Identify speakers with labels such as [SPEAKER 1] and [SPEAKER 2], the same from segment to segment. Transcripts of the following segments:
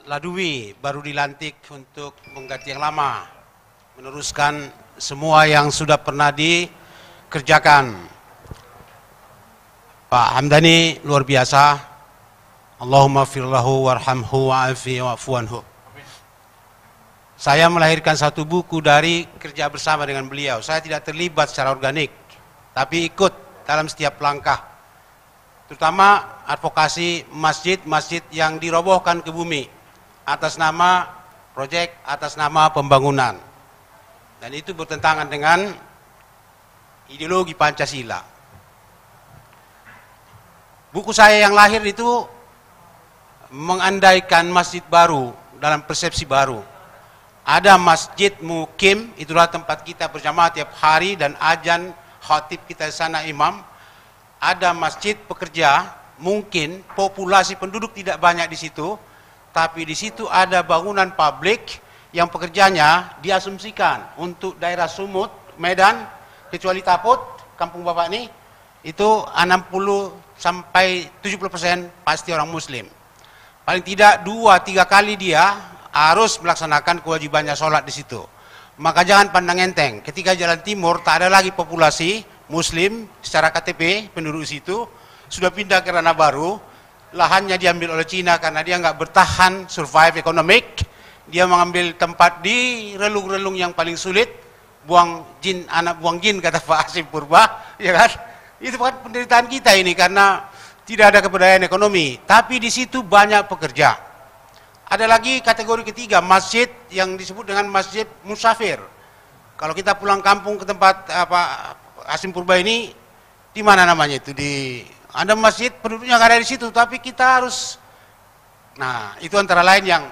[SPEAKER 1] Ladwi baru dilantik untuk mengganti yang lama, meneruskan semua yang sudah pernah dikerjakan. Pak Hamdani luar biasa. Allahumma firlahu warhamhu wa'afi wa'fu anhu. Saya melahirkan satu buku dari kerja bersama dengan beliau. Saya tidak terlibat secara organik, tapi ikut dalam setiap langkah, terutama advokasi masjid-masjid yang dirobohkan ke bumi atas nama proyek, atas nama pembangunan, dan itu bertentangan dengan ideologi Pancasila. Buku saya yang lahir itu mengandaikan masjid baru dalam persepsi baru. Ada masjid mukim, itulah tempat kita berjamaah tiap hari dan azan khatib kita di sana imam. Ada masjid pekerja, mungkin populasi penduduk tidak banyak di situ, tapi di situ ada bangunan publik yang pekerjanya diasumsikan untuk daerah Sumut, Medan, kecuali Taput, kampung Bapak ini, itu 60 sampai 70% pasti orang Muslim. Paling tidak 2-3 kali dia harus melaksanakan kewajibannya sholat di situ. Maka jangan pandang enteng. Ketika Jalan Timur tak ada lagi populasi Muslim secara KTP penduduk situ, sudah pindah ke ranah baru. Lahannya diambil oleh Cina karena dia nggak bertahan survive ekonomik. Dia mengambil tempat di relung-relung yang paling sulit. Buang jin, anak buang jin, kata Pak Hasim Purba, ya kan? Itu bukan penderitaan kita ini karena tidak ada kebudayaan ekonomi. Tapi di situ banyak pekerja. Ada lagi kategori ketiga, masjid yang disebut dengan masjid musafir. Kalau kita pulang kampung ke tempat Hasim Purba ini, di mana namanya itu? Ada masjid penduduknya nggak ada di situ, tapi kita harus. Nah, itu antara lain yang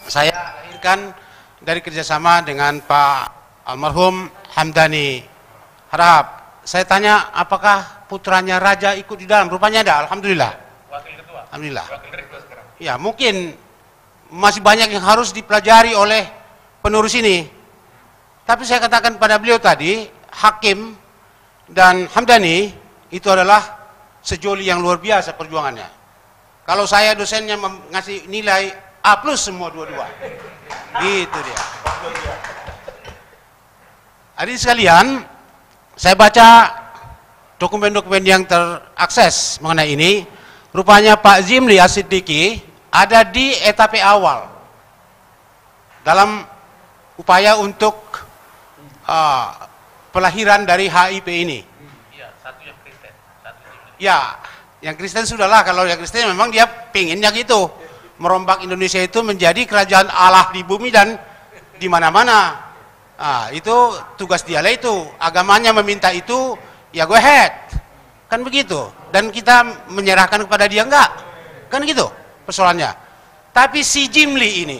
[SPEAKER 1] saya lahirkan dari kerjasama dengan Pak almarhum Hamdani. Harap saya tanya, apakah putranya Raja ikut di dalam? Rupanya ada, alhamdulillah.
[SPEAKER 2] Wakil ketua.
[SPEAKER 1] Alhamdulillah.
[SPEAKER 2] Wakil rektor sekarang.
[SPEAKER 1] Ya, mungkin masih banyak yang harus dipelajari oleh penerus ini. Tapi saya katakan pada beliau tadi, Hakim dan Hamdani itu adalah sejoli yang luar biasa perjuangannya. Kalau saya dosennya ngasih nilai A+ semua dua-dua. Gitu dia. Hadirin sekalian, saya baca dokumen-dokumen yang terakses mengenai ini. Rupanya Pak Zimli As-Siddiqi ada di etape awal dalam upaya untuk pelahiran dari HIP ini.
[SPEAKER 2] Iya, satu yang Kristen, satu Zimli.
[SPEAKER 1] Ya, yang Kristen sudahlah. Kalau yang Kristen memang dia pinginnya gitu, merombak Indonesia itu menjadi kerajaan Allah di bumi dan di mana-mana. Itu tugas dia lah itu. Agamanya meminta itu, ya go ahead. Kan begitu. Dan kita menyerahkan kepada dia enggak? Kan gitu persoalannya. Tapi si Zimli ini,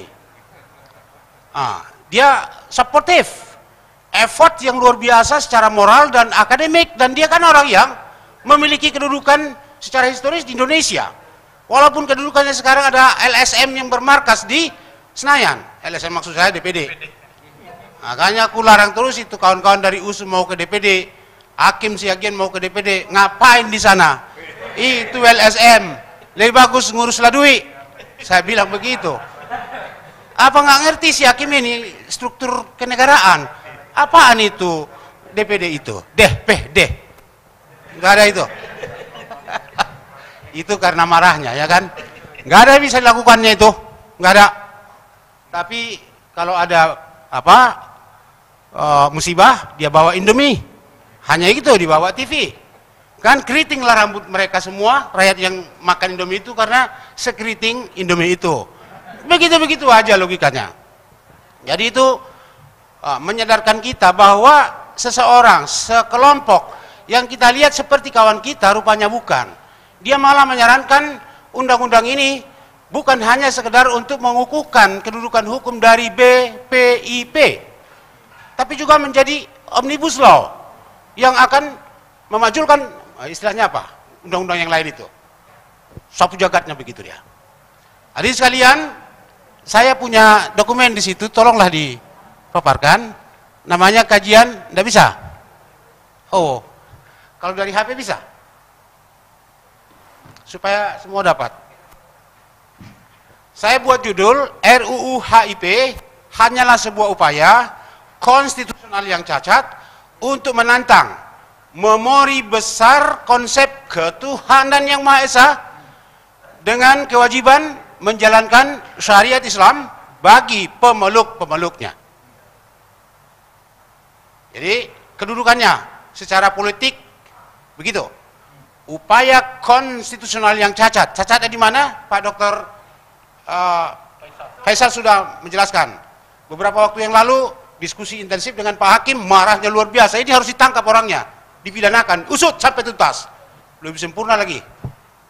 [SPEAKER 1] dia supportive, effort yang luar biasa secara moral dan akademik, dan dia kan orang yang memiliki kedudukan secara historis di Indonesia. Walaupun kedudukannya sekarang ada LSM yang bermarkas di Senayan. LSM maksud saya DPD. Makanya aku larang terus itu kawan-kawan dari USU mau ke DPD, Hakim Siagian mau ke DPD, ngapain di sana? Itu LSM, lebih bagus ngurus Ladwi. Saya bilang begitu. Apa nggak ngerti si Hakim ini struktur kenegaraan? Apaan itu DPD itu? DPD. Nggak ada itu. Itu karena marahnya, ya kan? Nggak ada yang bisa dilakukannya itu, nggak ada. Tapi kalau ada musibah, dia bawa Indomie. Hanya itu dibawa TV. Kan keritinglah rambut mereka semua, rakyat yang makan Indomie itu karena sekeriting Indomie itu. Begitu-begitu aja logikanya. Jadi itu menyadarkan kita bahwa seseorang, sekelompok yang kita lihat seperti kawan kita, rupanya bukan. Dia malah menyarankan undang-undang ini bukan hanya sekedar untuk mengukuhkan kedudukan hukum dari BPIP, tapi juga menjadi omnibus law yang akan memajukan, istilahnya apa, undang-undang yang lain itu. Sapu jagatnya begitu dia. Hadirin sekalian, saya punya dokumen di situ, tolonglah dipaparkan. Namanya kajian, tidak bisa? Oh, kalau dari HP bisa? Supaya semua dapat. Saya buat judul RUU HIP hanyalah sebuah upaya konstitusional yang cacat untuk menantang memori besar konsep ketuhanan yang Maha Esa dengan kewajiban menjalankan syariat Islam bagi pemeluk-pemeluknya. Jadi kedudukannya secara politik begitu. Upaya konstitusional yang cacat. Cacatnya di mana? Pak Dr. Faisal sudah menjelaskan. Beberapa waktu yang lalu diskusi intensif dengan Pak Hakim, marahnya luar biasa. Ini harus ditangkap orangnya, dipidanakan, usut sampai tuntas. Lebih sempurna lagi.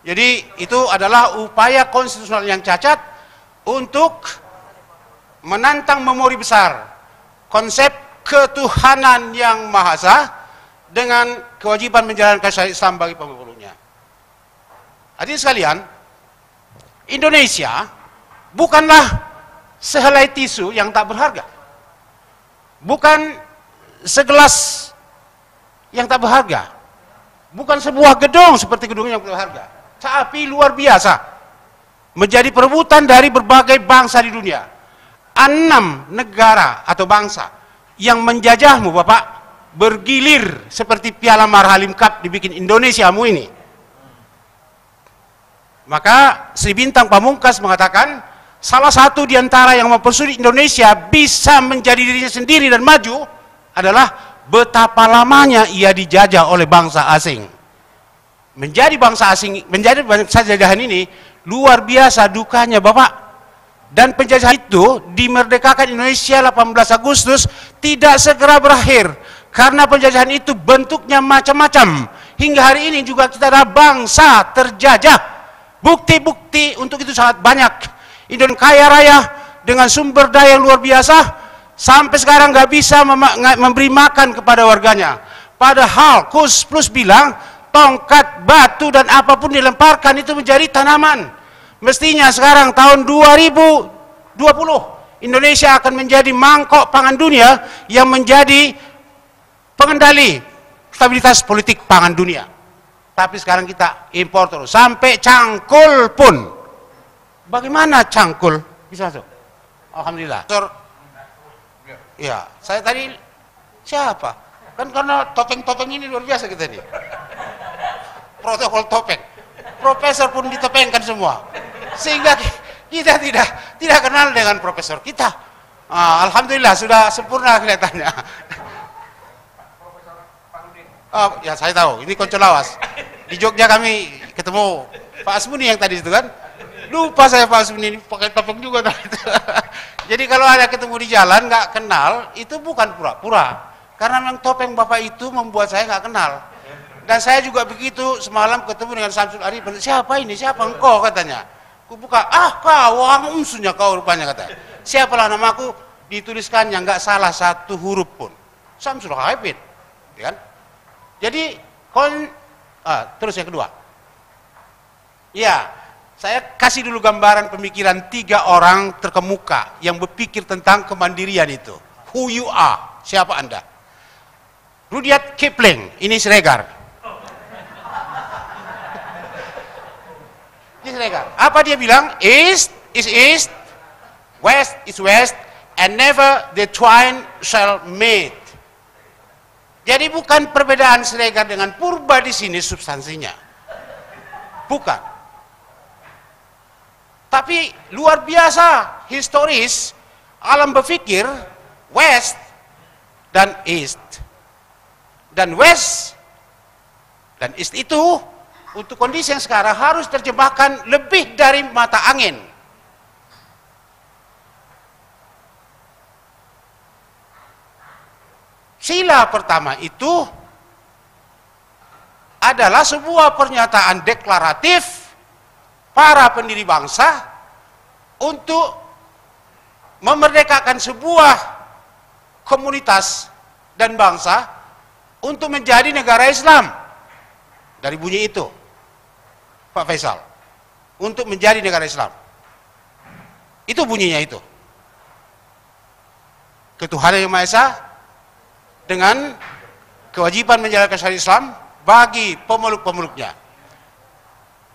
[SPEAKER 1] Jadi itu adalah upaya konstitusional yang cacat untuk menantang memori besar konsep ketuhanan yang Maha Esa dengan kewajiban menjalankan syariat Islam bagi pemeluknya. Hadirin sekalian, Indonesia bukanlah sehelai tisu yang tak berharga, bukan segelas yang tak berharga, bukan sebuah gedung seperti gedung yang berharga, tapi luar biasa, menjadi perebutan dari berbagai bangsa di dunia. 6 negara atau bangsa yang menjajahmu, Bapak, bergilir seperti Piala Marhalim Cup dibikin Indonesiamu ini. Maka Sri Bintang Pamungkas mengatakan, salah satu di antara yang mempersulit Indonesia bisa menjadi dirinya sendiri dan maju adalah betapa lamanya ia dijajah oleh bangsa asing. Menjadi bangsa asing, menjadi bangsa jajahan ini luar biasa dukanya, Bapak. Dan penjajahan itu dimerdekakan Indonesia 18 Agustus tidak segera berakhir karena penjajahan itu bentuknya macam-macam. Hingga hari ini juga kita adalah bangsa terjajah. Bukti-bukti untuk itu sangat banyak. Indonesia kaya raya dengan sumber daya yang luar biasa, sampai sekarang nggak bisa memberi makan kepada warganya. Padahal Kus Plus bilang tongkat, batu dan apapun dilemparkan itu menjadi tanaman. Mestinya sekarang tahun 2020 Indonesia akan menjadi mangkok pangan dunia yang menjadi pengendali stabilitas politik pangan dunia. Tapi sekarang kita impor terus sampai cangkul pun. Bagaimana cangkul bisa masuk? Alhamdulillah. Ya, saya tadi siapa? Kan karena topeng-topeng ini luar biasa kita nih. Protokol topeng. Profesor pun ditopengkan semua. Sehingga kita tidak kenal dengan profesor kita. Alhamdulillah sudah sempurna kelihatannya. Oh, ya saya tahu, ini konco lawas. Di Jogja kami ketemu Pak Asmuni yang tadi itu kan. Lupa saya Pak Asmuni ini pakai topeng juga tadi. Jadi kalau ada ketemu di jalan nggak kenal, itu bukan pura-pura. Karena memang topeng Bapak itu membuat saya nggak kenal. Dan saya juga begitu, semalam ketemu dengan Samsul Arif, siapa ini, siapa engkau katanya. Aku buka, kau, orang umsunya kau rupanya katanya. Siapalah namaku, dituliskannya nggak salah satu huruf pun. Samsul Arif, ya kan? Jadi, terus yang kedua. Ya, saya kasih dulu gambaran pemikiran 3 orang terkemuka yang berpikir tentang kemandirian itu. Who you are, siapa Anda? Rudyard Kipling, ini Siregar. Apa dia bilang? East is east, west is west, and never the twain shall meet. Jadi bukan perbedaan Siregar dengan Purba di sini substansinya, bukan. Tapi luar biasa historis alam berpikir west dan east, dan west dan east itu untuk kondisi yang sekarang harus terjemahkan lebih dari mata angin. Sila pertama itu adalah sebuah pernyataan deklaratif para pendiri bangsa untuk memerdekakan sebuah komunitas dan bangsa untuk menjadi negara Islam. Dari bunyi itu Pak Faisal, untuk menjadi negara Islam. Itu bunyinya itu. Ketuhanan yang Maha Esa dengan kewajiban menjalankan syariat Islam bagi pemeluk-pemeluknya.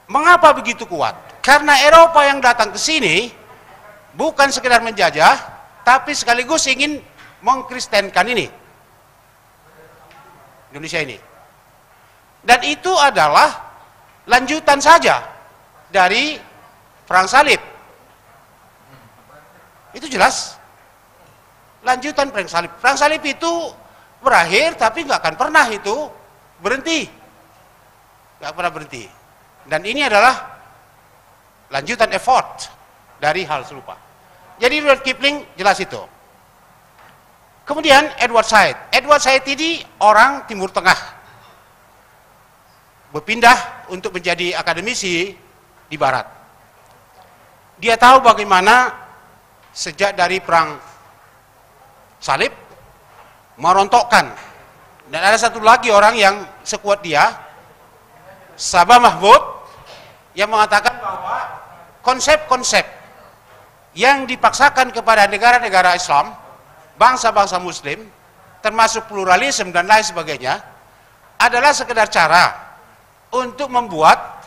[SPEAKER 1] Mengapa begitu kuat? Karena Eropa yang datang ke sini bukan sekedar menjajah, tapi sekaligus ingin mengkristenkan ini, Indonesia ini. Dan itu adalah lanjutan saja dari Perang Salib. Itu jelas. Lanjutan Perang Salib. Perang Salib itu berakhir, tapi nggak akan pernah itu berhenti. Nggak pernah berhenti. Dan ini adalah lanjutan effort dari hal serupa. Jadi Rudyard Kipling jelas itu. Kemudian Edward Said. Edward Said ini orang Timur Tengah. Berpindah untuk menjadi akademisi di Barat. Dia tahu bagaimana sejak dari Perang Salib merontokkan. Dan ada satu lagi orang yang sekuat dia, Sabah Mahmud, yang mengatakan bahwa konsep-konsep yang dipaksakan kepada negara-negara Islam, bangsa-bangsa Muslim, termasuk pluralisme dan lain sebagainya, adalah sekedar cara untuk membuat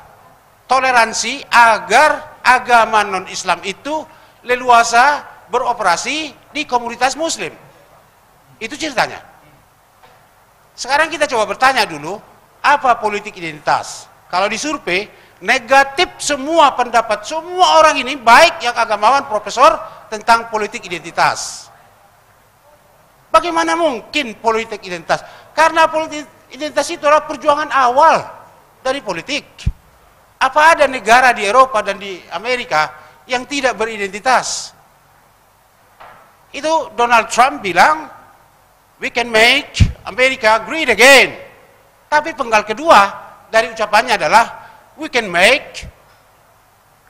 [SPEAKER 1] toleransi agar agama non-Islam itu leluasa beroperasi di komunitas Muslim. Itu ceritanya. Sekarang kita coba bertanya dulu, apa politik identitas? Kalau disurvei, negatif semua pendapat semua orang ini, baik yang agamawan, profesor, tentang politik identitas. Bagaimana mungkin politik identitas? Karena politik identitas itu adalah perjuangan awal dari politik. Apa ada negara di Eropa dan di Amerika yang tidak beridentitas? Itu Donald Trump bilang, we can make America great again. Tapi penggal kedua dari ucapannya adalah, we can make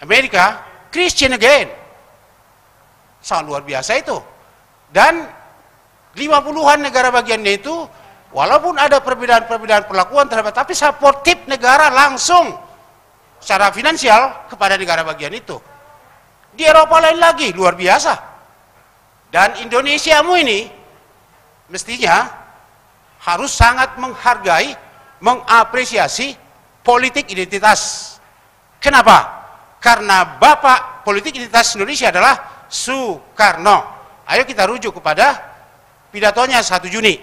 [SPEAKER 1] America Christian again. Sangat luar biasa itu. Dan 50-an negara bagiannya itu, walaupun ada perbedaan-perbedaan perlakuan terhadap, tapi supportif negara langsung secara finansial kepada negara bagian itu. Di Eropa lain lagi, luar biasa. Dan Indonesiamu ini mestinya harus sangat menghargai, mengapresiasi politik identitas. Kenapa? Karena bapak politik identitas Indonesia adalah Soekarno. Ayo kita rujuk kepada pidatonya 1 Juni.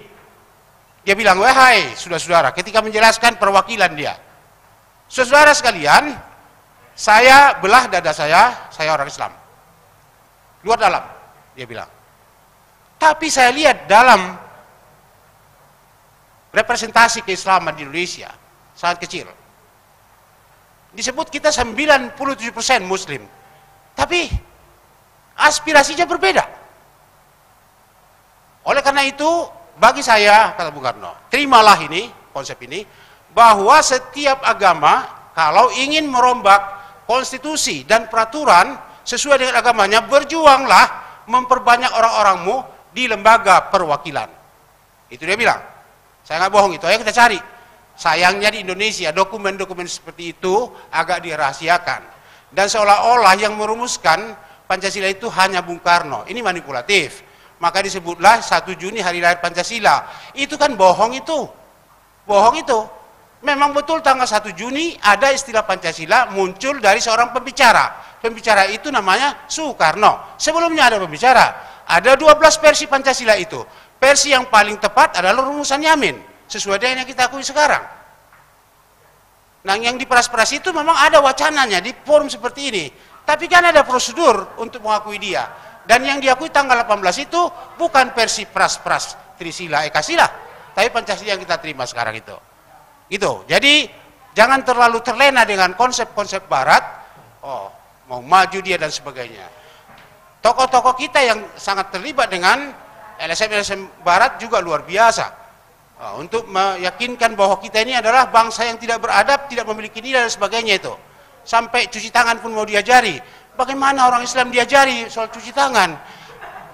[SPEAKER 1] Dia bilang, wahai saudara-saudara, ketika menjelaskan perwakilan dia, saudara sekalian, saya belah dada saya orang Islam. Luar dalam, dia bilang. Tapi saya lihat dalam representasi keislaman di Indonesia, sangat kecil. Disebut kita 97% Muslim. Tapi aspirasinya berbeda. Oleh karena itu, bagi saya, kata Bung Karno, terimalah ini, konsep ini, bahwa setiap agama, kalau ingin merombak konstitusi dan peraturan sesuai dengan agamanya, berjuanglah memperbanyak orang-orangmu di lembaga perwakilan. Itu dia bilang. Saya nggak bohong itu, ayo kita cari. Sayangnya di Indonesia, dokumen-dokumen seperti itu agak dirahasiakan. Dan seolah-olah yang merumuskan Pancasila itu hanya Bung Karno. Ini manipulatif. Maka disebutlah 1 Juni hari lahir Pancasila. Itu kan bohong itu. Bohong itu. Memang betul tanggal 1 Juni ada istilah Pancasila muncul dari seorang pembicara. Pembicara itu namanya Soekarno. Sebelumnya ada pembicara. Ada 12 versi Pancasila itu. Versi yang paling tepat adalah rumusan Yamin. Sesuai dengan yang kita akui sekarang. Nah, yang diperas-peras itu memang ada wacananya di forum seperti ini. Tapi kan ada prosedur untuk mengakui dia. Dan yang diakui tanggal 18 itu bukan versi pras-pras Trisila Ekasila, tapi Pancasila yang kita terima sekarang itu. Gitu. Jadi jangan terlalu terlena dengan konsep-konsep Barat. Oh, mau maju dia dan sebagainya. Tokoh-tokoh kita yang sangat terlibat dengan LSM Barat juga luar biasa. Untuk meyakinkan bahwa kita ini adalah bangsa yang tidak beradab, tidak memiliki nilai dan sebagainya itu. Sampai cuci tangan pun mau diajari. Bagaimana orang Islam diajari soal cuci tangan?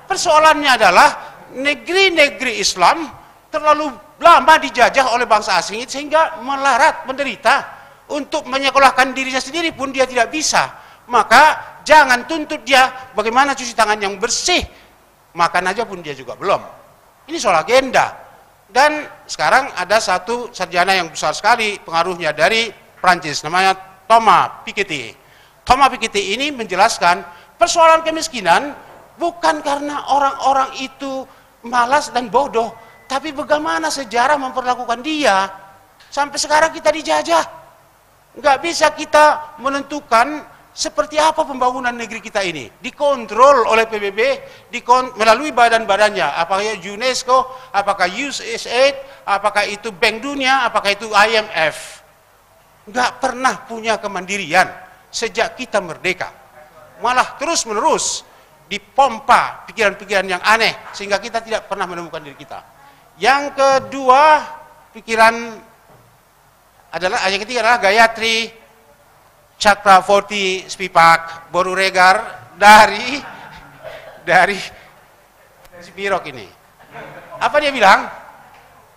[SPEAKER 1] Persoalannya adalah negeri-negeri Islam terlalu lama dijajah oleh bangsa asing sehingga melarat, menderita. Untuk menyekolahkan dirinya sendiri pun dia tidak bisa. Maka jangan tuntut dia bagaimana cuci tangan yang bersih. Makan aja pun dia juga belum. Ini soal agenda. Dan sekarang ada satu sarjana yang besar sekali pengaruhnya dari Prancis, namanya Thomas Piketty. Thomas Piketty ini menjelaskan Persoalan kemiskinan bukan karena orang-orang itu malas dan bodoh, tapi bagaimana sejarah memperlakukan dia. Sampai sekarang kita dijajah. Nggak bisa kita menentukan seperti apa pembangunan negeri kita ini. Dikontrol oleh PBB, melalui badan-badannya. Apakah UNESCO, apakah USAID, apakah itu Bank Dunia, apakah itu IMF. Nggak pernah punya kemandirian sejak kita merdeka. Malah terus-menerus dipompa pikiran-pikiran yang aneh sehingga kita tidak pernah menemukan diri kita. Yang kedua, yang ketiga adalah Gayatri Chakravorty Spipak Boruregar dari Spirok ini. Apa dia bilang?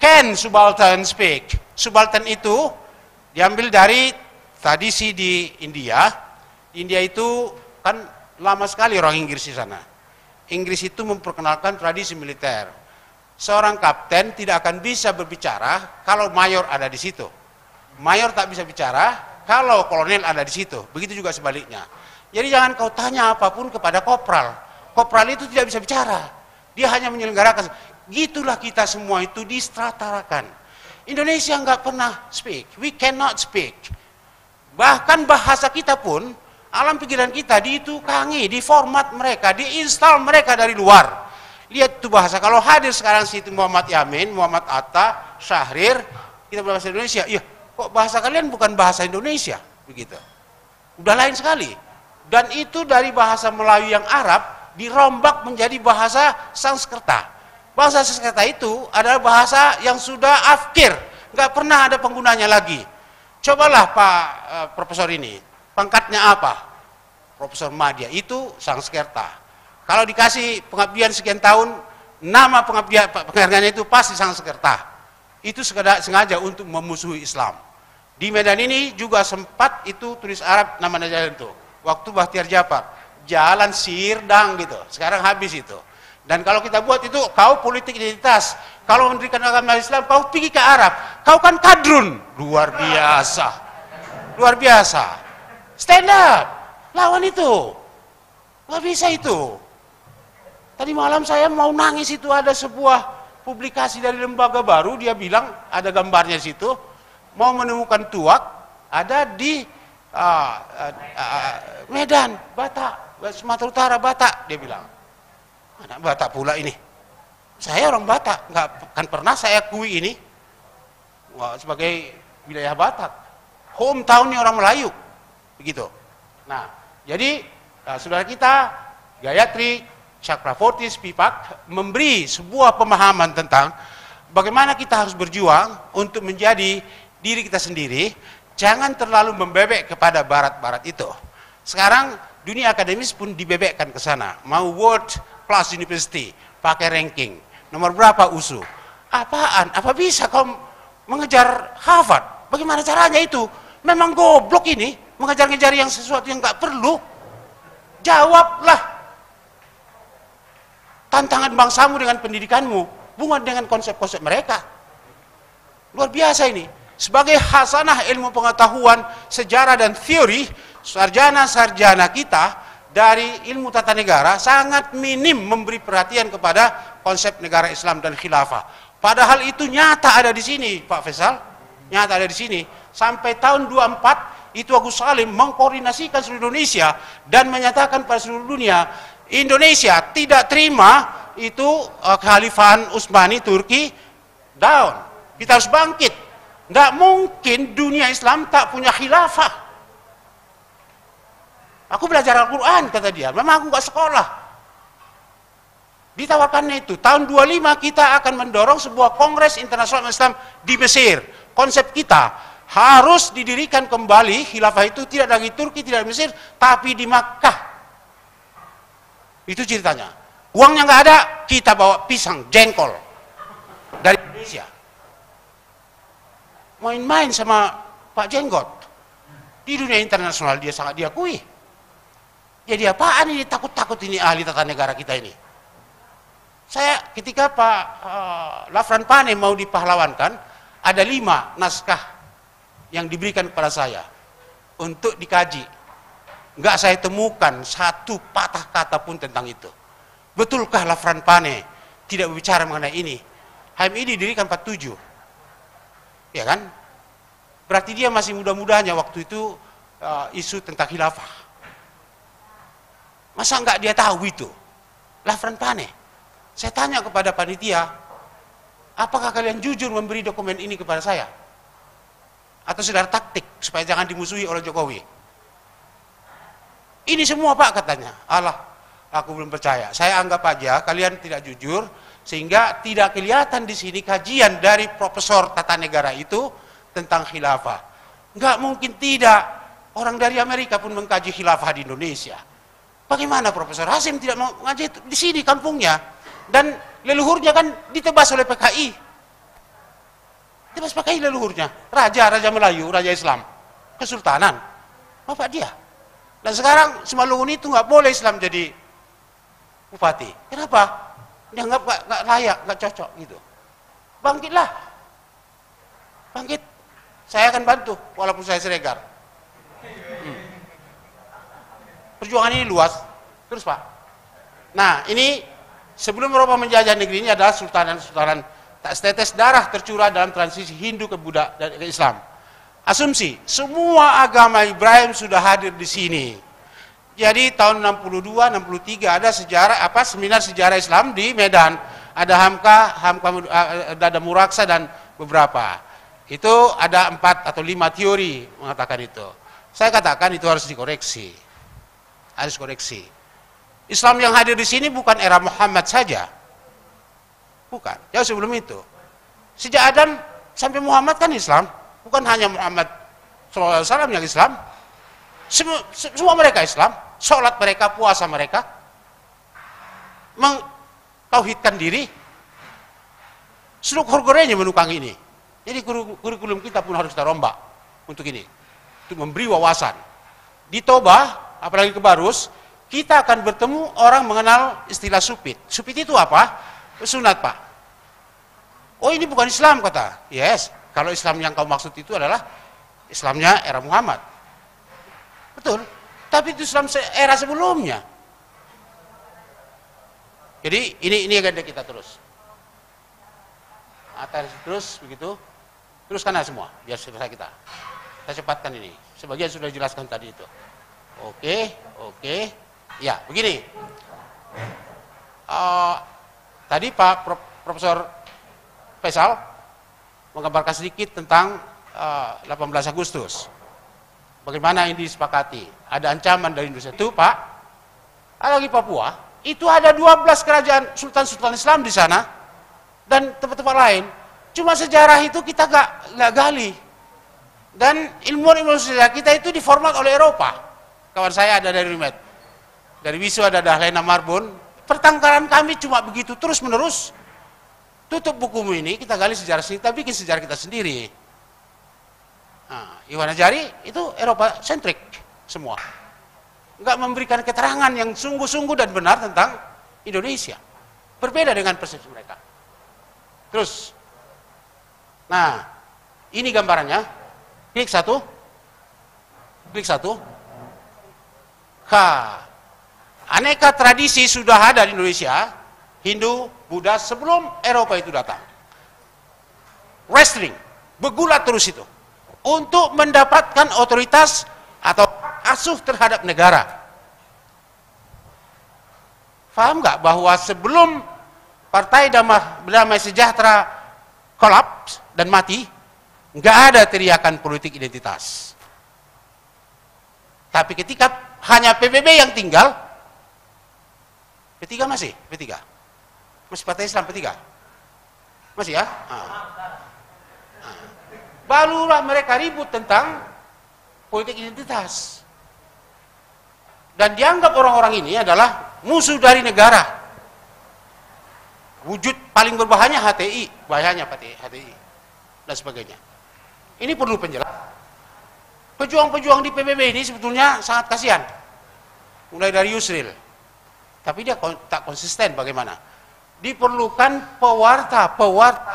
[SPEAKER 1] Can subaltern speak? Subaltern itu diambil dari tradisi di India. India itu kan lama sekali orang Inggris di sana. Inggris itu memperkenalkan tradisi militer. Seorang kapten tidak akan bisa berbicara kalau mayor ada di situ. Mayor tak bisa bicara kalau kolonel ada di situ. Begitu juga sebaliknya. Jadi jangan kau tanya apapun kepada kopral. Kopral itu tidak bisa bicara. Dia hanya menyelenggarakan. Gitulah kita semua itu distratarakan. Indonesia nggak pernah speak. We cannot speak. Bahkan bahasa kita pun, alam pikiran kita ditukangi, diformat mereka, diinstal mereka dari luar. Lihat itu bahasa. Kalau hadir sekarang situ Muhammad Yamin, Muhammad Atta, Syahrir, kita berbahasa Indonesia. Iya, kok bahasa kalian bukan bahasa Indonesia? Begitu. Udah lain sekali. Dan itu dari bahasa Melayu yang Arab dirombak menjadi bahasa Sanskerta. Bahasa Sanskerta itu adalah bahasa yang sudah afkir, nggak pernah ada penggunanya lagi. Cobalah Pak Profesor ini, pangkatnya apa? Profesor Madya, itu Sanskerta. Kalau dikasih pengabdian sekian tahun, nama penghargaannya itu pasti Sanskerta. Itu sengaja untuk memusuhi Islam. Di Medan ini juga sempat itu tulis Arab nama jalan itu. Waktu Bahtiar Djapar, jalan Sirdang gitu. Sekarang habis itu. Dan kalau kita buat itu, kau politik identitas. Kalau mendirikan agama Islam, kau pergi ke Arab. Kau kan kadrun. Luar biasa. Luar biasa. Stand up. Lawan itu. Nggak bisa itu. Tadi malam saya mau nangis itu, ada sebuah publikasi dari lembaga baru. Dia bilang, ada gambarnya situ. Mau menemukan tuak, ada di Medan, Batak, Sumatera Utara, Batak. Dia bilang. Anak Batak pula ini. Saya orang Batak, nggak kan pernah saya akui ini. Wah, sebagai wilayah Batak. Hometownnya orang Melayu. Begitu. Nah, jadi saudara kita, Gayatri Chakravorty Spipak memberi sebuah pemahaman tentang bagaimana kita harus berjuang untuk menjadi diri kita sendiri. Jangan terlalu membebek kepada barat-barat itu. Sekarang dunia akademis pun dibebekkan ke sana. Mau World Plus University, pakai ranking. Nomor berapa USU? Apaan? Apa bisa kau mengejar Harvard? Bagaimana caranya itu? Memang goblok ini, mengejar-ngejar yang sesuatu yang nggak perlu. Jawablah. Tantangan bangsamu dengan pendidikanmu, bukan dengan konsep-konsep mereka. Luar biasa ini. Sebagai hasanah ilmu pengetahuan, sejarah dan teori, sarjana-sarjana kita dari ilmu tata negara sangat minim memberi perhatian kepada konsep negara Islam dan khilafah. Padahal itu nyata ada di sini, Pak Faisal. Nyata ada di sini. Sampai tahun 24 itu Agus Salim mengkoordinasikan seluruh Indonesia dan menyatakan pada seluruh dunia, Indonesia tidak terima itu kekhalifahan Utsmani Turki down. Kita harus bangkit. Nggak mungkin dunia Islam tak punya khilafah. Aku belajar Al-Quran, kata dia. Memang aku nggak sekolah. Ditawarkannya itu. Tahun 25 kita akan mendorong sebuah kongres internasional Islam di Mesir. Konsep kita harus didirikan kembali. Khilafah itu tidak lagi Turki, tidak di Mesir, tapi di Makkah. Itu ceritanya. Uangnya nggak ada, kita bawa pisang, jengkol. Dari Indonesia. Main-main sama Pak Jenggot. Di dunia internasional dia sangat diakui. Jadi apaan ini takut-takut ini ahli tata negara kita ini? Saya ketika Pak Lafran Pane mau dipahlawankan, ada 5 naskah yang diberikan kepada saya untuk dikaji. Nggak saya temukan satu patah kata pun tentang itu. Betulkah Lafran Pane tidak berbicara mengenai ini? HMI didirikan 47. Ya kan? Berarti dia masih muda-mudanya waktu itu isu tentang khilafah. Masa nggak dia tahu itu? Lafran Pane. Saya tanya kepada panitia, apakah kalian jujur memberi dokumen ini kepada saya? Atau sekedar taktik supaya jangan dimusuhi oleh Jokowi? Ini semua Pak katanya. Allah, aku belum percaya. Saya anggap aja kalian tidak jujur sehingga tidak kelihatan di sini kajian dari Profesor Tata Negara itu tentang khilafah. Enggak mungkin tidak. Orang dari Amerika pun mengkaji khilafah di Indonesia. Bagaimana Profesor Hasim tidak mau ngaji di sini kampungnya? Dan leluhurnya kan ditebas oleh PKI. Tebas PKI leluhurnya. Raja Melayu, Raja Islam. Kesultanan. Bapak dia. Dan sekarang Simalungun itu nggak boleh Islam jadi bupati. Kenapa? Dianggap nggak layak, nggak cocok gitu. Bangkitlah. Bangkit. Saya akan bantu walaupun saya Siregar. Perjuangan ini luas. Terus Pak. Nah ini sebelum Eropa menjajah negeri ini adalah sultanan-sultanan tak setetes darah tercurah dalam transisi Hindu ke Buddha dan ke Islam. Asumsi semua agama Ibrahim sudah hadir di sini. Jadi tahun 62, 63 ada sejarah seminar sejarah Islam di Medan. Ada Hamka, ada Muraksa dan beberapa. Itu ada 4 atau 5 teori mengatakan itu. Saya katakan itu harus dikoreksi. Harus koreksi. Islam yang hadir di sini bukan era Muhammad saja. Bukan, jauh sebelum itu. Sejak Adam sampai Muhammad kan Islam. Bukan hanya Muhammad SAW yang Islam. Semua mereka Islam. Sholat mereka, puasa mereka. Mentauhidkan diri. Seluruh korporenya menukang ini. Jadi kurikulum kita pun harus kita rombak untuk ini. Untuk memberi wawasan. Di Toba, apalagi ke Barus, kita akan bertemu orang mengenal istilah supit. Supit itu apa? Sunat Pak. Oh ini bukan Islam kata. Yes. Kalau Islam yang kau maksud itu adalah Islamnya era Muhammad. Betul. Tapi itu Islam era sebelumnya. Jadi ini agenda kita terus. Atas terus begitu. Teruskan semua biar selesai kita. Kita cepatkan ini. Sebagian sudah dijelaskan tadi itu. Oke. Ya, begini. Tadi Pak Profesor Faisal menggambarkan sedikit tentang 18 Agustus. Bagaimana ini disepakati? Ada ancaman dari Indonesia itu, Pak. Ada lagi Papua, itu ada 12 kerajaan sultan-sultan Islam di sana dan tempat-tempat lain. Cuma sejarah itu kita nggak gali. Dan ilmuwan sejarah kita itu diformat oleh Eropa. Kawan saya ada dari RIMED. Dari WISU ada Dahlena Marbun. Pertengkaran kami cuma begitu terus-menerus. Tutup bukumu ini, kita gali sejarah sendiri, kita bikin sejarah kita sendiri. Nah, Iwan Ajari itu Eropa sentrik semua. Nggak memberikan keterangan yang sungguh-sungguh dan benar tentang Indonesia. Berbeda dengan persepsi mereka. Terus, nah, ini gambarannya. Klik satu. Aneka tradisi sudah ada di Indonesia. Hindu, Buddha sebelum Eropa itu datang. Wrestling, bergulat terus itu. Untuk mendapatkan otoritas atau asuh terhadap negara. Paham nggak bahwa sebelum Partai Damai Sejahtera kolaps dan mati, nggak ada teriakan politik identitas. Tapi ketika hanya PBB yang tinggal, P3 masih? P3? Masih Partai Islam P3? Masih ya? Barulah mereka ribut tentang politik identitas. Dan dianggap orang-orang ini adalah musuh dari negara. Wujud paling berbahaya HTI, bahayanya HTI, dan sebagainya. Ini perlu penjelasan. Pejuang-pejuang di PBB ini sebetulnya sangat kasihan. Mulai dari Yusril. Tapi dia tak konsisten bagaimana. Diperlukan pewarta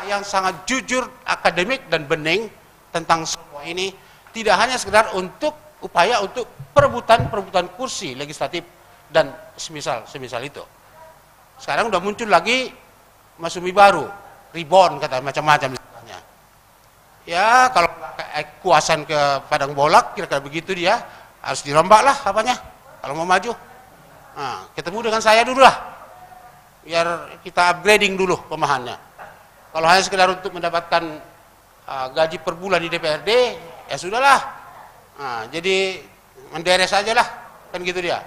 [SPEAKER 1] yang sangat jujur, akademik dan bening tentang semua ini. Tidak hanya sekedar untuk upaya untuk perebutan kursi legislatif dan semisal itu. Sekarang udah muncul lagi masumi baru, reborn kata macam-macam istilahnya. Ya kalau kuasan ke padang bolak kira-kira begitu dia harus dirombak lah apanya kalau mau maju. Nah, ketemu dengan saya dulu lah, biar kita upgrading dulu pemahamannya. Kalau hanya sekedar untuk mendapatkan gaji per bulan di DPRD, ya sudahlah. Nah, jadi menderes aja lah, kan gitu dia.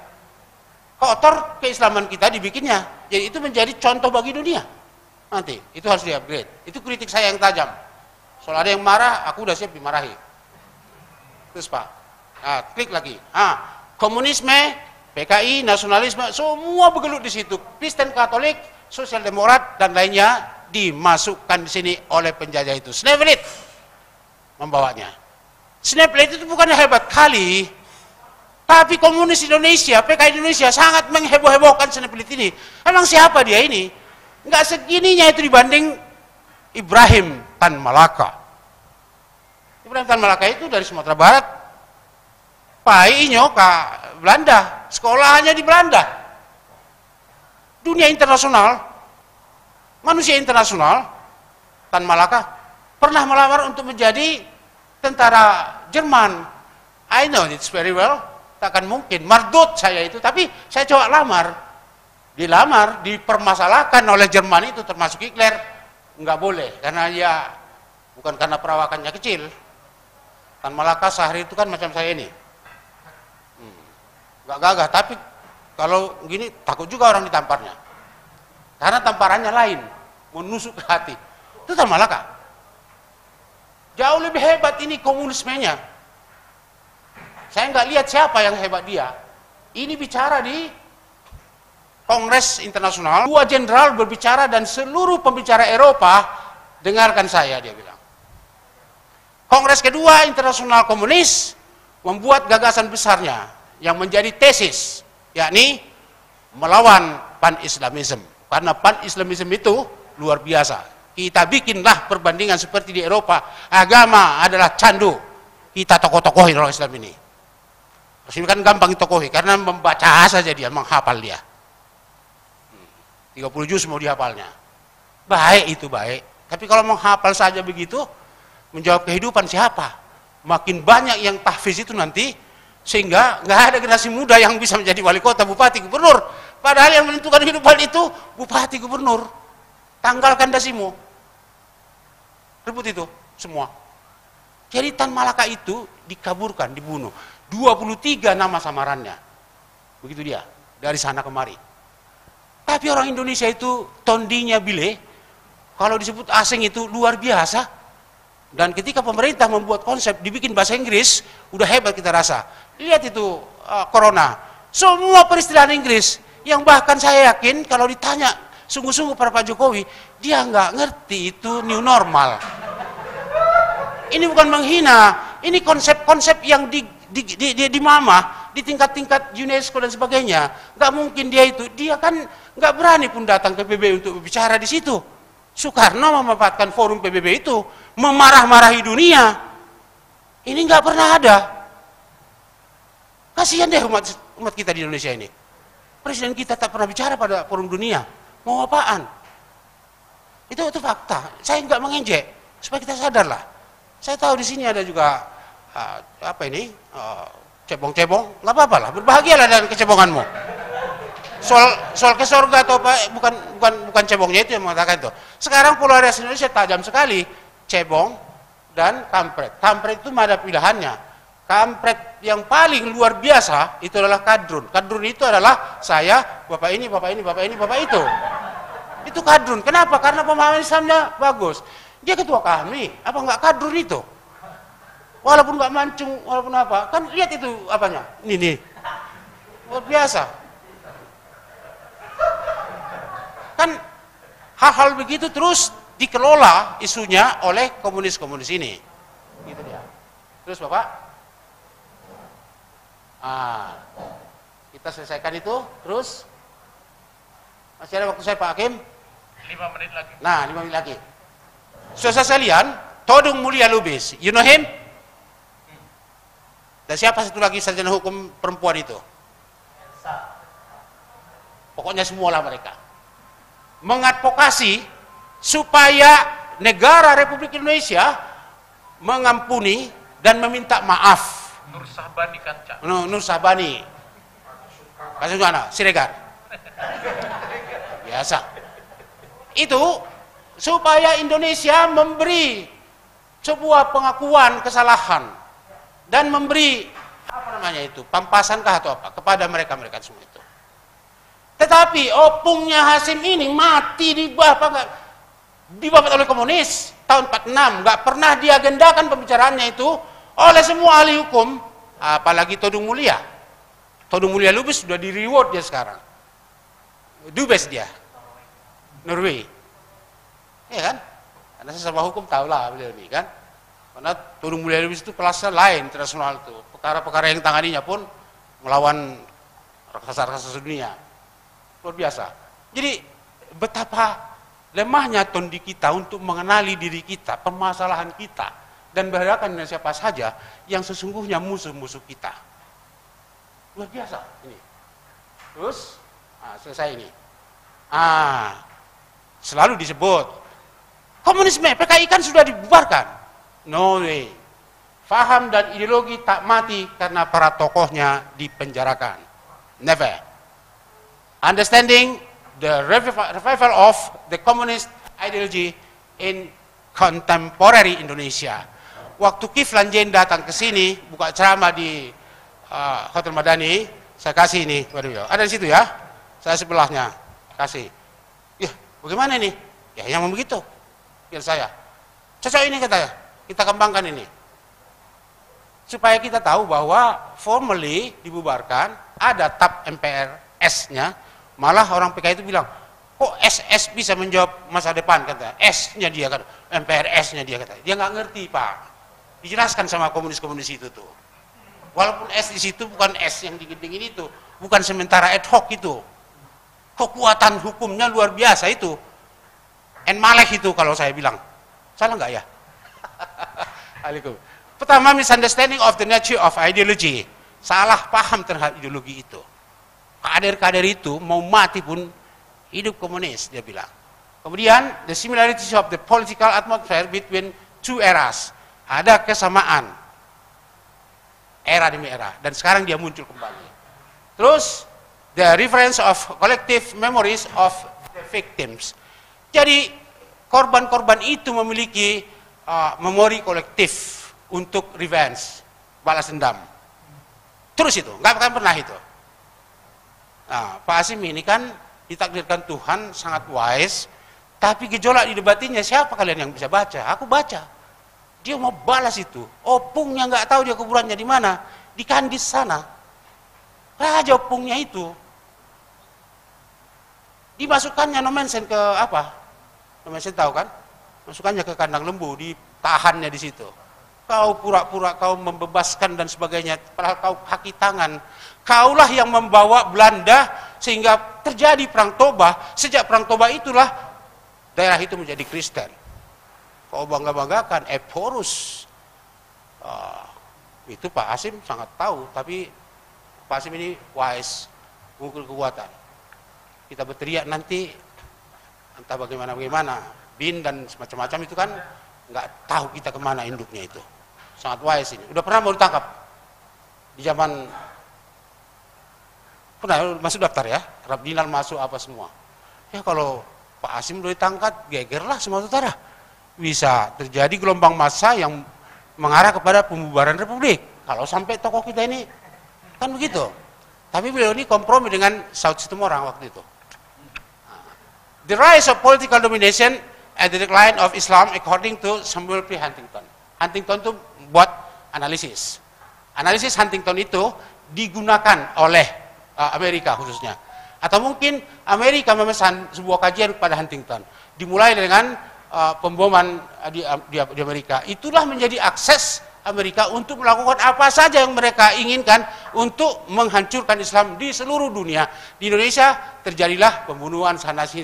[SPEAKER 1] Kotor keislaman kita dibikinnya, jadi itu menjadi contoh bagi dunia. Nanti itu harus di-upgrade. Itu kritik saya yang tajam. Soal ada yang marah, aku udah siap dimarahi. Terus Pak, klik lagi. Komunisme, PKI, nasionalisme, semua bergelut di situ. Kristen, Katolik, Sosial Demokrat dan lainnya dimasukkan di sini oleh penjajah itu. Snevelit membawanya. Snevelit itu bukan hebat kali, tapi komunis Indonesia, PKI Indonesia sangat mengheboh-hebohkan Snevelit ini. Emang siapa dia ini? Nggak segininya itu dibanding Ibrahim Tan Malaka. Ibrahim Tan Malaka itu dari Sumatera Barat, Inyo ke Belanda, sekolahnya di Belanda. Dunia internasional, manusia internasional, Tan Malaka pernah melamar untuk menjadi tentara Jerman. I know it's very well, takkan mungkin, mardut saya itu, tapi saya coba lamar. Dilamar, dipermasalahkan oleh Jerman itu, termasuk Hitler, nggak boleh, karena dia bukan karena perawakannya kecil. Tan Malaka sehari itu kan macam saya ini, nggak gagah, tapi kalau gini takut juga orang ditamparnya, karena tamparannya lain, menusuk ke hati. Itu Tan Malaka. Jauh lebih hebat ini komunismenya. Saya nggak lihat siapa yang hebat dia. Ini bicara di Kongres Internasional, 2 jenderal berbicara dan seluruh pembicara Eropa dengarkan saya, dia bilang. Kongres kedua Internasional Komunis membuat gagasan besarnya yang menjadi tesis, yakni melawan pan-Islamisme. Karena pan-Islamisme itu luar biasa. Kita bikinlah perbandingan seperti di Eropa, agama adalah candu, kita tokoh-tokohin orang Islam ini. Terus ini kan gampang ditokohi, karena membaca saja dia, menghafal dia. 30 juz mau dihafalnya. Baik itu baik. Tapi kalau menghafal saja begitu, menjawab kehidupan siapa? Makin banyak yang tahfiz itu nanti, sehingga nggak ada generasi muda yang bisa menjadi wali kota, bupati, gubernur. Padahal yang menentukan kehidupan itu bupati, gubernur. Tanggalkan dasimu. Rebut itu semua. Jadi Tan Malaka itu dikaburkan, dibunuh. 23 nama samarannya. Begitu dia, dari sana kemari. Tapi orang Indonesia itu tondinya bile, kalau disebut asing itu luar biasa. Dan ketika pemerintah membuat konsep, dibikin bahasa Inggris, udah hebat kita rasa. Lihat itu corona, semua peristilaan Inggris, yang bahkan saya yakin kalau ditanya sungguh-sungguh pada Pak Jokowi, dia nggak ngerti itu new normal. Ini bukan menghina, ini konsep-konsep yang di mama, di tingkat-tingkat UNESCO dan sebagainya. Nggak mungkin dia kan nggak berani pun datang ke PBB untuk berbicara di situ. Soekarno memanfaatkan forum PBB itu, memarah-marahi dunia. Ini nggak pernah ada. Kasihan deh umat kita di Indonesia ini. Presiden kita tak pernah bicara pada forum dunia. Mau apaan? Itu fakta. Saya nggak mengejek, supaya kita sadar lah. Saya tahu di sini ada juga cebong-cebong, nggak apa-apa lah, berbahagialah dengan kecebonganmu. Soal ke surga atau apa, bukan cebongnya itu yang mengatakan itu. Sekarang polarisasi Indonesia tajam sekali, cebong dan kampret. Kampret itu ada pilihannya. Kampret yang paling luar biasa itu adalah kadrun. Kadrun itu adalah saya, bapak ini, bapak ini, bapak ini, bapak itu. Itu kadrun. Kenapa? Karena pemahaman Islamnya bagus. Dia ketua kami, apa enggak kadrun itu? Walaupun nggak mancung, walaupun apa, kan lihat itu apanya, ini luar biasa. Kan hal-hal begitu terus dikelola isunya oleh komunis-komunis ini, gitu dia. Terus Bapak, kita selesaikan itu, terus masih ada waktu saya Pak Hakim?
[SPEAKER 2] 5 menit lagi.
[SPEAKER 1] Nah, 5 menit lagi. Saudara sekalian, Todung Mulia Lubis, you know him? Dan siapa satu lagi sarjana hukum perempuan itu? Pokoknya semualah mereka mengadvokasi supaya negara Republik Indonesia mengampuni dan meminta maaf.
[SPEAKER 2] Nur Sahbani Kanca.
[SPEAKER 1] Nur Sahbani. Kasus mana? Siregar. Biasa. Itu supaya Indonesia memberi sebuah pengakuan kesalahan dan memberi apa namanya itu, pampasankah atau apa kepada mereka semua itu. Tetapi opungnya Hasim ini mati dibabat oleh komunis tahun 46, nggak pernah diagendakan pembicaraannya itu oleh semua ahli hukum, apalagi Todung Mulia. Todung Mulia Lubis sudah di reward dia sekarang. Dubes dia. Norway. Ya kan? Karena sesama hukum tahulah beliau ini kan. Karena Todung Mulia Lubis itu kelasnya lain internasional itu. Perkara-perkara yang tanganinya pun melawan raksasa-raksasa dunia. Luar biasa. Jadi betapa lemahnya tondi kita untuk mengenali diri kita, permasalahan kita, dan berhadapan dengan siapa saja yang sesungguhnya musuh-musuh kita. Luar biasa ini. Terus, selesai ini. Selalu disebut komunisme, PKI kan sudah dibubarkan. No way. Faham dan ideologi tak mati karena para tokohnya dipenjarakan. Never. Understanding the revival of the communist ideology in contemporary Indonesia. Waktu Kiflan Zain datang ke sini, buka ceramah di Hotel Madani, saya kasih ini, waduh, ada di situ ya, saya sebelahnya, kasih. Ya, bagaimana ini? Ya, yang begitu, biar saya. Cocok ini katanya, kita kembangkan ini. Supaya kita tahu bahwa formally dibubarkan, ada TAP MPRS-nya, malah orang PKI itu bilang, kok SS bisa menjawab masa depan, kata. S-nya dia, kata. MPRS-nya dia, kata. Dia nggak ngerti, Pak. Dijelaskan sama komunis-komunis itu tuh. Walaupun S di situ bukan S yang dingin-dingin itu, bukan sementara ad hoc itu. Kekuatan hukumnya luar biasa itu. Malek itu kalau saya bilang. Salah nggak ya? Alaikum. Pertama, misunderstanding of the nature of ideology. Salah paham terhadap ideologi itu. Kader-kader itu mau mati pun hidup komunis, dia bilang. Kemudian, the similarities of the political atmosphere between two eras. Ada kesamaan. Era demi era. Dan sekarang dia muncul kembali. Terus, the reference of collective memories of the victims. Jadi, korban-korban itu memiliki memori kolektif untuk revenge, balas dendam. Terus itu, nggak akan pernah itu. Nah, Pak Hasim ini kan ditakdirkan Tuhan sangat wise, tapi gejolak di debatinnya siapa kalian yang bisa baca? Aku baca. Dia mau balas itu. Opungnya nggak tahu dia kuburannya di mana, di Kandis sana. Raja opungnya itu dimasukkannya nomensen ke apa? Nomensen tahu kan? Masukkannya ke kandang lembu, ditahannya di situ. Kau pura-pura kau membebaskan dan sebagainya, padahal kau kaki tangan. Kaulah yang membawa Belanda sehingga terjadi perang Toba. Sejak perang Toba itulah daerah itu menjadi Kristen. Kau bangga-banggakan Eporus. Itu Pak Hasim sangat tahu, tapi Pak Hasim ini wise, mengukur kekuatan. Kita berteriak nanti entah bagaimana, bin dan semacam-macam itu kan nggak tahu kita kemana induknya itu. Sangat wise ini. Udah pernah mau ditangkap di zaman pernah masuk daftar ya, Rabdinal masuk apa semua. Ya kalau Pak Hasim udah ditangkap, gegerlah Sumatera Utara. Bisa terjadi gelombang massa yang mengarah kepada pembubaran Republik. Kalau sampai tokoh kita ini kan begitu. Tapi beliau ini kompromi dengan Saud Situmorang waktu itu. The rise of political domination and the decline of Islam according to Samuel P. Huntington. Huntington itu buat analisis. Analisis Huntington itu digunakan oleh Amerika khususnya. Atau mungkin Amerika memesan sebuah kajian kepada Huntington. Dimulai dengan pemboman di Amerika. Itulah menjadi akses Amerika untuk melakukan apa saja yang mereka inginkan untuk menghancurkan Islam di seluruh dunia. Di Indonesia terjadilah pembunuhan sana sini,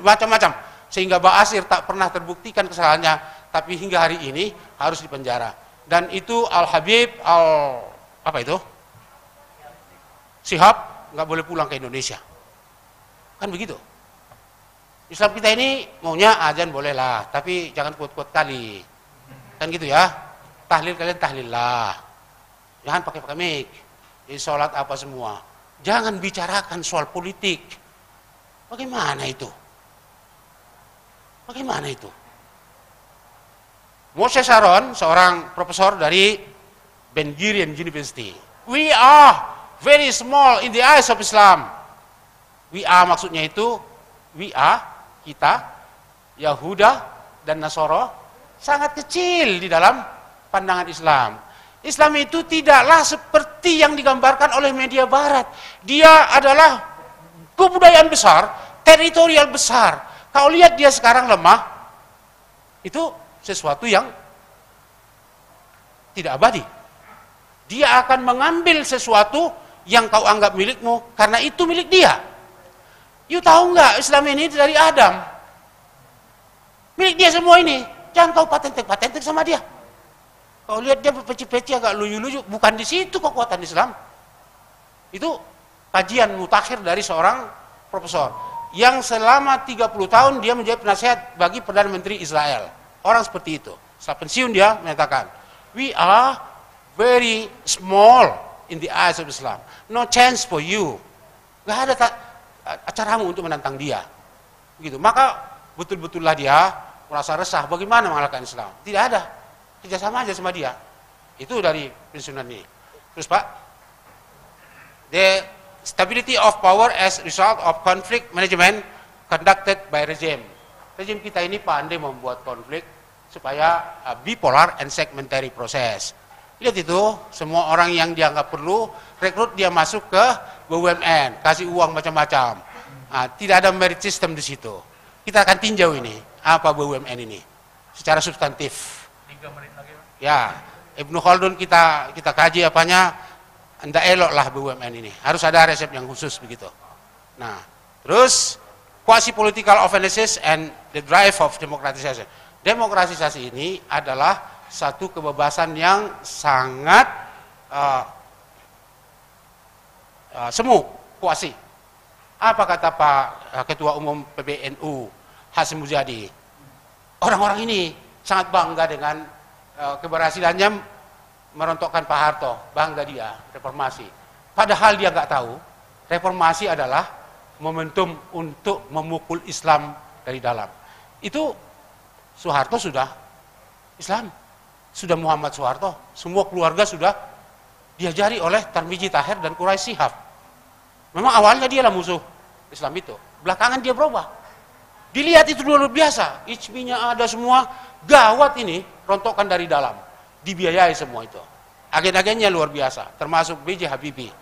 [SPEAKER 1] macam-macam. Sehingga Ba'asyir tak pernah terbuktikan kesalahannya, tapi hingga hari ini harus dipenjara. dan itu Al-Habib apa itu? Shihab nggak boleh pulang ke Indonesia. Kan begitu. Islam kita ini maunya azan bolehlah, tapi jangan kuat-kuat kali. Kan gitu ya. Tahlil kalian tahlil lah. Jangan pakai mic. Di sholat apa semua. Jangan bicarakan soal politik. Bagaimana itu? Bagaimana itu? Moshe Sharon, seorang profesor dari Ben Gurion University. We are very small in the eyes of Islam. We are maksudnya itu, we are, kita, Yahuda dan Nasoro, sangat kecil di dalam pandangan Islam. Islam itu tidaklah seperti yang digambarkan oleh media barat. Dia adalah kebudayaan besar, teritorial besar. Kau lihat dia sekarang lemah, itu sesuatu yang tidak abadi. Dia akan mengambil sesuatu yang kau anggap milikmu, karena itu milik dia. You tahu nggak, Islam ini dari Adam. Milik dia semua ini. Jangan kau patentik sama dia. Kau lihat dia berpeci-peci agak luyu-luyu, bukan di situ kekuatan Islam. Itu kajian mutakhir dari seorang profesor yang selama 30 tahun dia menjadi penasihat bagi Perdana Menteri Israel. Orang seperti itu. Setelah pensiun dia menyatakan, we are very small in the eyes of Islam. No chance for you. Gak ada acaramu untuk menantang dia. Begitu. Maka betul-betullah dia merasa resah bagaimana mengalahkan Islam. Tidak ada. Kerjasama aja sama dia. Itu dari pensiunan ini. Terus Pak, the stability of power as result of conflict management conducted by regime. Regime kita ini pandai membuat konflik supaya bipolar and segmentary proses. Lihat itu, semua orang yang dianggap perlu rekrut dia masuk ke BUMN, kasih uang macam-macam. Nah, tidak ada merit system di situ. Kita akan tinjau ini, apa BUMN ini secara substantif.
[SPEAKER 2] 3 menit lagi.
[SPEAKER 1] Ya, Ibnu Khaldun kita kaji apanya, ndak elok lah BUMN ini. Harus ada resep yang khusus begitu. Nah, terus quasi political offenses and the drive of democratization. Demokratisasi ini adalah satu kebebasan yang sangat semu, kuasi. Apa kata Pak Ketua Umum PBNU Hasyim Muzadi? Orang-orang ini sangat bangga dengan keberhasilannya merontokkan Pak Harto, bangga dia reformasi. Padahal dia nggak tahu reformasi adalah momentum untuk memukul Islam dari dalam. Itu Soeharto sudah Islam, sudah Muhammad Soeharto, semua keluarga sudah diajari oleh Tarmizi Tahir dan Quraisy Shihab. Memang awalnya dia lah musuh Islam itu, belakangan dia berubah. Dilihat itu luar biasa, ijminya ada semua, gawat ini, rontokan dari dalam, dibiayai semua itu. Agen-agennya luar biasa, termasuk B.J. Habibie.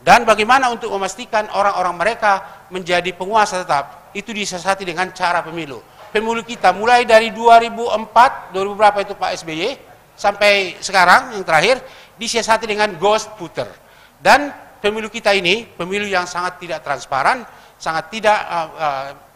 [SPEAKER 1] Dan bagaimana untuk memastikan orang-orang mereka menjadi penguasa tetap, itu disiasati dengan cara pemilu. Pemilu kita mulai dari 2004, 2000 berapa itu Pak SBY, sampai sekarang yang terakhir, disiasati dengan ghost voter. Dan pemilu kita ini, pemilu yang sangat tidak transparan, sangat tidak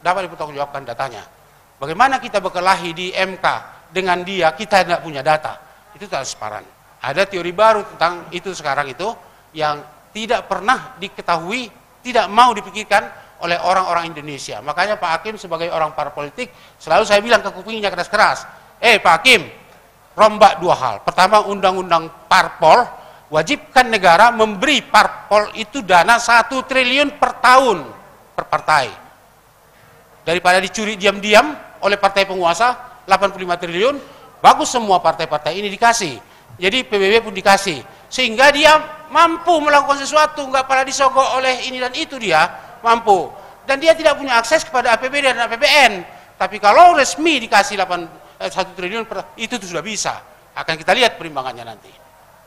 [SPEAKER 1] dapat dipertanggungjawabkan datanya. Bagaimana kita berkelahi di MK dengan dia, kita tidak punya data. Itu transparan. Ada teori baru tentang itu sekarang itu, yang tidak pernah diketahui, tidak mau dipikirkan oleh orang-orang Indonesia. Makanya Pak Hakim sebagai orang parpolitik, selalu saya bilang ke kupingnya keras-keras, Pak Hakim, rombak 2 hal. Pertama, undang-undang parpol, wajibkan negara memberi parpol itu dana 1 triliun per tahun, per partai. Daripada dicuri diam-diam oleh partai penguasa, 85 triliun, bagus semua partai-partai ini dikasih. Jadi PBB pun dikasih. Sehingga dia mampu melakukan sesuatu, nggak pada disogok oleh ini dan itu, dia mampu. Dan dia tidak punya akses kepada APBD dan APBN. Tapi kalau resmi dikasih 1 triliun, itu sudah bisa. Akan kita lihat perimbangannya nanti.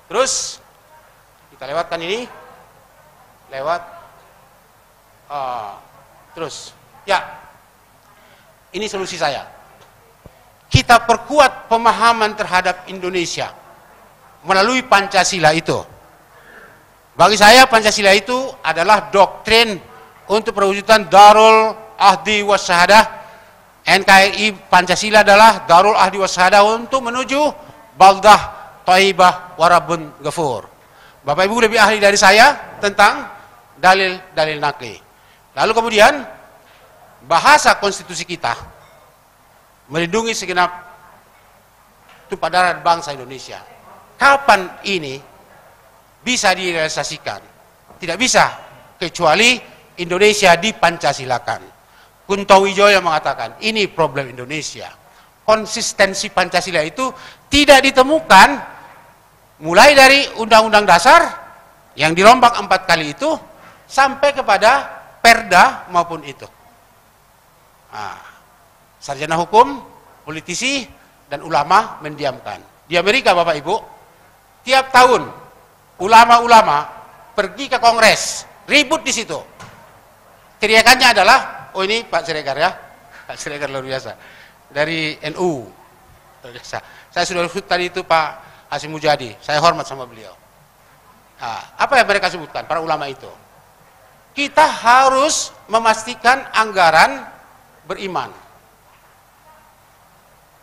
[SPEAKER 1] Terus, kita lewatkan ini. Lewat. Terus, ya. Ini solusi saya. Kita perkuat pemahaman terhadap Indonesia melalui Pancasila itu. Bagi saya Pancasila itu adalah doktrin untuk perwujudan Darul Ahdi Wassahadah. NKRI Pancasila adalah Darul Ahdi Wassahadah untuk menuju baldah Thaibah warabun ghafur. Bapak Ibu lebih ahli dari saya tentang dalil-dalil naqli. Lalu kemudian bahasa konstitusi kita melindungi segenap tumpah darah bangsa Indonesia. Kapan ini bisa direalisasikan? Tidak bisa kecuali Indonesia dipancasilakan. Kunto Wijoyo mengatakan ini problem Indonesia. Konsistensi Pancasila itu tidak ditemukan mulai dari Undang-Undang Dasar yang dirombak 4 kali itu sampai kepada Perda maupun itu. Nah, sarjana hukum, politisi, dan ulama mendiamkan. Di Amerika Bapak Ibu, tiap tahun ulama-ulama pergi ke Kongres, ribut di situ. Teriakannya adalah, oh ini Pak Siregar ya, Pak Siregar luar biasa. Dari NU. Saya sudah sebut tadi itu Pak Hasyim Mujadi. Saya hormat sama beliau. Nah, apa yang mereka sebutkan, para ulama itu? Kita harus memastikan anggaran beriman.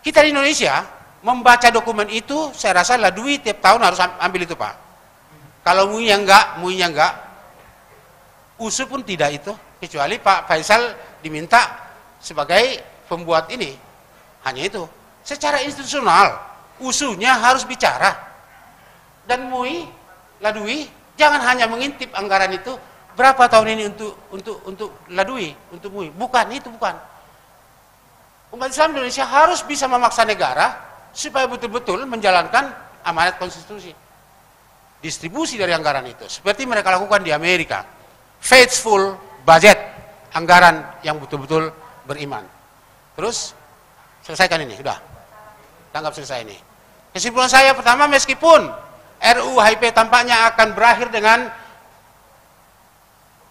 [SPEAKER 1] Kita di Indonesia membaca dokumen itu, saya rasa Ladui tiap tahun harus ambil itu Pak. Kalau MUI-nya enggak, USU pun tidak itu, kecuali Pak Faisal diminta sebagai pembuat ini. Hanya itu. Secara institusional, USU-nya harus bicara. Dan MUI, Ladui, jangan hanya mengintip anggaran itu berapa tahun ini untuk Ladui, untuk MUI. Bukan, itu bukan. Umat Islam Indonesia harus bisa memaksa negara supaya betul-betul menjalankan amanat konstitusi. Distribusi dari anggaran itu. Seperti mereka lakukan di Amerika. Faithful budget. Anggaran yang betul-betul beriman. Terus, selesaikan ini, sudah. Tanggap selesai ini. Kesimpulan saya pertama, meskipun RUU HIP tampaknya akan berakhir dengan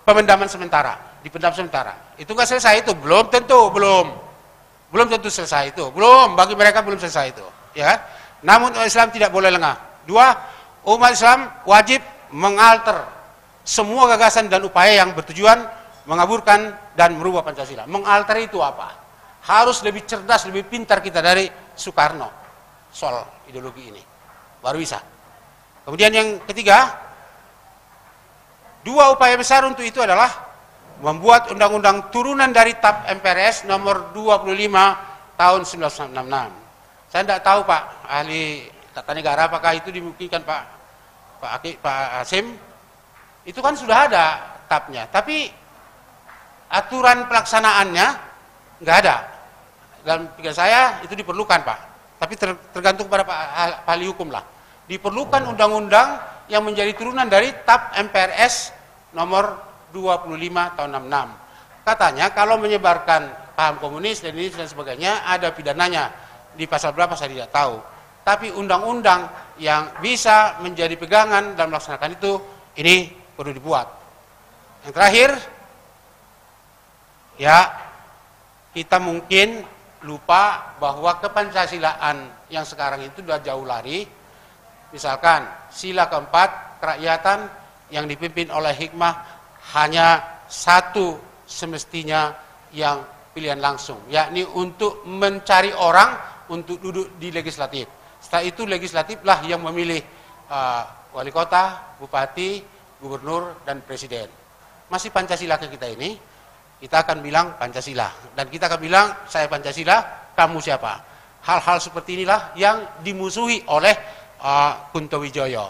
[SPEAKER 1] pemendaman sementara, dipendam sementara. Itu nggak selesai itu, belum tentu selesai itu, bagi mereka belum selesai itu, ya. Namun umat Islam tidak boleh lengah. 2, umat Islam wajib mengalter semua gagasan dan upaya yang bertujuan mengaburkan dan merubah Pancasila. Mengalter itu apa? Harus lebih cerdas, lebih pintar kita dari Soekarno soal ideologi ini. Baru bisa. Kemudian yang ketiga, 2 upaya besar untuk itu adalah membuat undang-undang turunan dari TAP MPRS nomor 25 tahun 1966. Saya tidak tahu Pak ahli tata negara apakah itu dimungkinkan Pak Hasyim. Itu kan sudah ada TAP-nya, tapi aturan pelaksanaannya nggak ada. Dalam pikiran saya itu diperlukan Pak, tapi tergantung pada Pak ahli hukum lah. Diperlukan undang-undang yang menjadi turunan dari TAP MPRS nomor 25 tahun 66. Katanya kalau menyebarkan paham komunis dan ini dan sebagainya ada pidananya. Di pasal berapa saya tidak tahu. Tapi undang-undang yang bisa menjadi pegangan dalam melaksanakan itu, ini perlu dibuat. Yang terakhir, ya kita mungkin lupa bahwa kepancasilaan yang sekarang itu sudah jauh lari. Misalkan sila keempat, kerakyatan yang dipimpin oleh hikmah hanya satu semestinya yang pilihan langsung, yakni untuk mencari orang untuk duduk di legislatif. Setelah itu legislatiflah yang memilih wali kota, bupati, gubernur, dan presiden. Masih Pancasila ke kita ini, kita akan bilang Pancasila. Dan kita akan bilang, saya Pancasila, kamu siapa? Hal-hal seperti inilah yang dimusuhi oleh Kunto Wijoyo.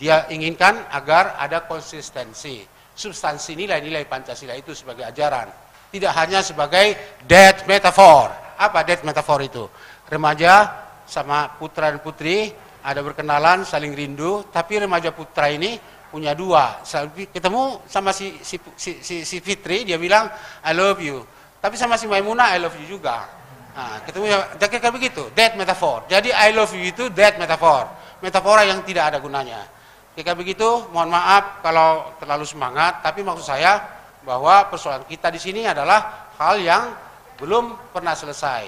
[SPEAKER 1] Dia inginkan agar ada konsistensi. Substansi nilai-nilai Pancasila itu sebagai ajaran. Tidak hanya sebagai dead metaphor. Apa dead metaphor itu? Remaja sama putra dan putri, ada berkenalan, saling rindu, tapi remaja putra ini punya 2. Ketemu sama si Fitri, dia bilang I love you. Tapi sama si Maimunah I love you juga. Nah, ketemu kayak begitu, dead metaphor. Jadi I love you itu dead metaphor. Metafora yang tidak ada gunanya. Kayak begitu, mohon maaf kalau terlalu semangat, tapi maksud saya bahwa persoalan kita di sini adalah hal yang belum pernah selesai.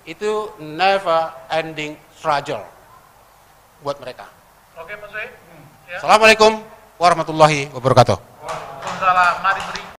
[SPEAKER 1] Itu never ending struggle buat mereka.
[SPEAKER 2] Oke, Pak Suhaib. Ya.
[SPEAKER 1] Assalamualaikum warahmatullahi wabarakatuh.
[SPEAKER 2] Waalaikumsalam. Mari beri